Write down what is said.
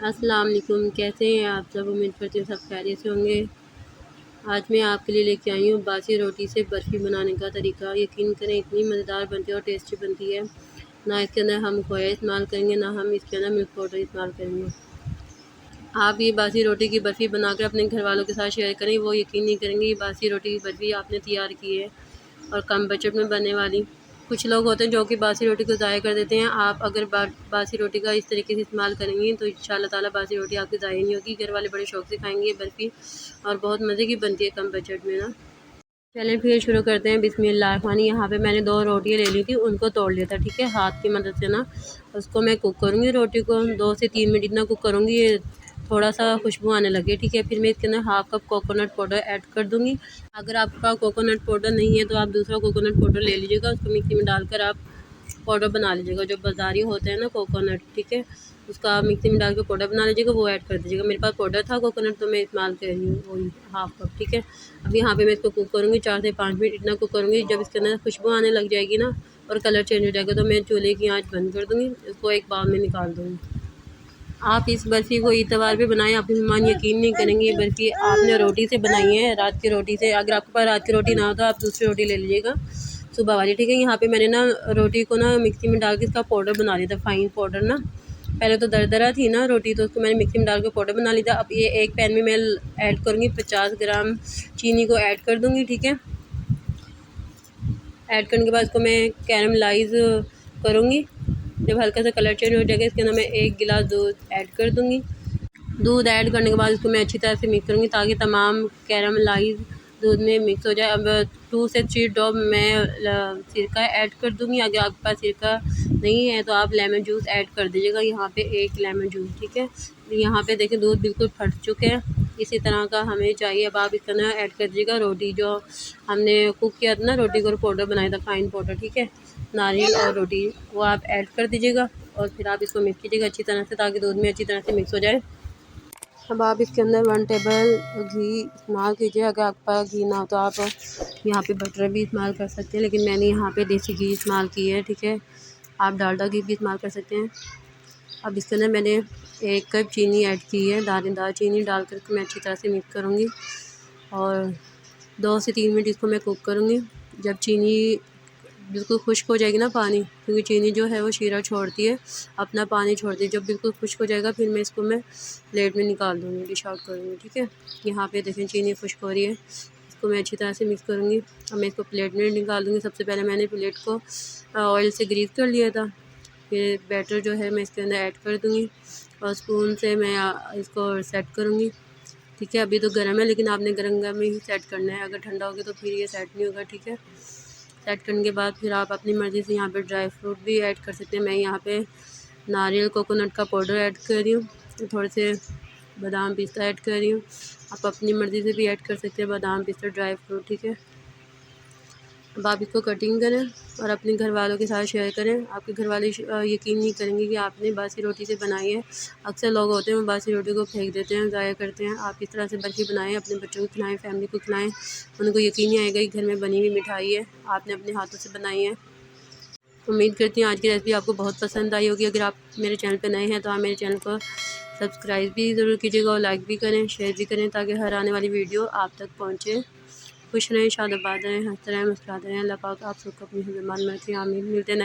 अस्सलाम वालेकुम, कैसे हैं आप सब। उम्मीद करती हूँ सब खैरियत से होंगे। आज मैं आपके लिए लेके आई हूँ बासी रोटी से बर्फ़ी बनाने का तरीका। यकीन करें इतनी मज़ेदार बनती है और टेस्टी बनती है। ना इसके अंदर हम खोया इस्तेमाल करेंगे, ना हम इसके अंदर मिल्क पाउडर इस्तेमाल करेंगे। आप ये बासी रोटी की बर्फ़ी बनाकर अपने घर वालों के साथ शेयर करें, वो यकीन नहीं करेंगे ये बासी रोटी की बर्फ़ी आपने तैयार की है और कम बजट में बनने वाली। कुछ लोग होते हैं जो कि बासी रोटी को ज़ाया कर देते हैं। आप अगर बासी रोटी का इस तरीके से इस्तेमाल करेंगी तो इंशाअल्लाह ताला बासी रोटी आपकी ज़ाया नहीं होगी। घर वाले बड़े शौक़ से खाएंगे ये बर्फ़ी और बहुत मज़े की बनती है कम बजट में ना। चलें फिर शुरू करते हैं। बिस्मिल्लाहिर्रहमानिर्रहीम। यहाँ पे मैंने 2 रोटियाँ ले ली थी, उनको तोड़ लिया था, ठीक है, हाथ की मदद से ना। उसको मैं कुक करूँगी, रोटी को 2 से 3 मिनट इतना कुक करूँगी, ये थोड़ा सा खुशबू आने लगे, ठीक है। फिर मैं इसके अंदर half cup coconut powder add कर दूँगी। अगर आपके पास कोकोनट पाउडर नहीं है तो आप दूसरा कोकोनट पाउडर ले लीजिएगा, उसको मिक्सी में डालकर आप पाउडर बना लीजिएगा। जो बाज़ारी होता है ना कोकोनट, ठीक है, उसका आप मिक्सी में डाल के पाउडर बना लीजिएगा, वो ऐड कर दीजिएगा। मेरे पास पाउडर था कोकोनट तो मैं इस्तेमाल कर रही हूँ वही हाफ़ कप, ठीक है। अब यहाँ पे मैं इसको कुक करूँगी 4 से 5 मिनट इतना कुक करूँगी। जब इसके अंदर खुशबू आने लग जाएगी ना और कलर चेंज हो जाएगा तो मैं चूल्हे की आँच बंद कर दूँगी, इसको एक बाउल में निकाल दूँगी। आप इस बर्फ़ी को इतवार पे बनाएं, आपके मेहमान यकीन नहीं करेंगे ये बर्फ़ी आपने रोटी से बनाई है, रात की रोटी से। अगर आपके पास रात की रोटी ना हो तो आप दूसरी रोटी ले लीजिएगा सुबह वाली, ठीक है। यहाँ पे मैंने ना रोटी को ना मिक्सी में डाल के इसका पाउडर बना लिया था, फ़ाइन पाउडर ना। पहले तो दरदरा थी ना रोटी, तो उसको मैंने मिक्सी में डाल के पाउडर बना लिया था। अब ये एक पैन में मैं ऐड करूँगी 50 ग्राम चीनी को ऐड कर दूँगी, ठीक है। ऐड करने के बाद इसको मैं कैरमलाइज़ करूँगी। जब हल्का सा कलर चेंज हो जाएगा इसके अंदर मैं 1 गिलास दूध ऐड कर दूँगी। दूध ऐड करने के बाद इसको मैं अच्छी तरह से मिक्स करूँगी ताकि तमाम कैरमलाइज़ दूध में मिक्स हो जाए। अब 2 से 3 ड्रॉप मैं सिरका ऐड कर दूँगी। अगर आपके पास सिरका नहीं है तो आप लेमन जूस ऐड कर दीजिएगा। यहाँ पे 1 लेमन जूस, ठीक है। यहाँ पे देखें दूध बिल्कुल फट चुके हैं, इसी तरह का हमें चाहिए। अब आप इसके अंदर ऐड कर दीजिएगा रोटी जो हमने कुक किया था ना, रोटी को पाउडर बनाया था, फ़ाइन पाउडर, ठीक है, नारियल और रोटी, वो आप ऐड कर दीजिएगा और फिर आप इसको मिक्स कीजिएगा अच्छी तरह से ताकि दूध में अच्छी तरह से मिक्स हो जाए। अब आप इसके अंदर 1 टेबल घी इस्तेमाल कीजिए। अगर आपके पास घी ना हो तो आप यहाँ पे बटर भी इस्तेमाल कर सकते हैं, लेकिन मैंने यहाँ पे देसी घी इस्तेमाल की है, ठीक है। आप डालडा घी भी इस्तेमाल कर सकते हैं। अब इसके अंदर मैंने 1 कप चीनी ऐड की है, दानेदार चीनी डाल कर मैं अच्छी तरह से मिक्स करूँगी और 2 से 3 मिनट इसको मैं कुक करूँगी। जब चीनी बिल्कुल खुश्क हो जाएगी ना पानी, क्योंकि चीनी जो है वो शीरा छोड़ती है, अपना पानी छोड़ती है। जब बिल्कुल खुश्क हो जाएगा फिर मैं इसको प्लेट में निकाल दूँगी, डिश आउट करूँगी, ठीक है। यहाँ पे देखें चीनी खुश्क हो रही है, इसको मैं अच्छी तरह से मिक्स करूँगी। अब मैं इसको प्लेट में निकाल दूँगी। सबसे पहले मैंने प्लेट को ऑयल से ग्रीस कर लिया था। फिर बैटर जो है मैं इसके अंदर ऐड कर दूँगी और स्पून से मैं इसको सेट करूँगी, ठीक है। अभी तो गर्म है लेकिन आपने गर्म में ही सेट करना है, अगर ठंडा हो गया तो फिर ये सेट नहीं होगा, ठीक है। सेट करने के बाद फिर आप अपनी मर्ज़ी से यहाँ पे ड्राई फ्रूट भी ऐड कर सकते हैं। मैं यहाँ पे नारियल कोकोनट का पाउडर ऐड कर रही हूँ, थोड़े से बादाम पिस्ता ऐड कर रही हूँ। आप अपनी मर्ज़ी से भी ऐड कर सकते हैं बादाम पिस्ता ड्राई फ्रूट, ठीक है। अब आप इसको कटिंग करें और अपने घर वालों के साथ शेयर करें। आपके घर वाले यकीन नहीं करेंगे कि आपने बासी रोटी से बनाई है। अक्सर लोग होते हैं वो बासी रोटी को फेंक देते हैं, ज़ाया करते हैं। आप इस तरह से बर्फ़ी बनाएं, अपने बच्चों को खिलाएं, फैमिली को खिलाएं, उनको यकीन नहीं आएगा कि घर में बनी हुई मिठाई है, आपने अपने हाथों से बनाई है। उम्मीद करती हूँ आज की रेसिपी आपको बहुत पसंद आई होगी। अगर आप मेरे चैनल पर नए हैं तो आप मेरे चैनल को सब्सक्राइब भी ज़रूर कीजिएगा और लाइक भी करें, शेयर भी करें ताकि हर आने वाली वीडियो आप तक पहुँचे। खुश रहें, शादाबाद रहें, हंसते रहें, मुस्कुराते रहें। अल्लाह पाक आप सबको अपनी हिफ़्ज़ में रखे। आमीन। मिलते हैं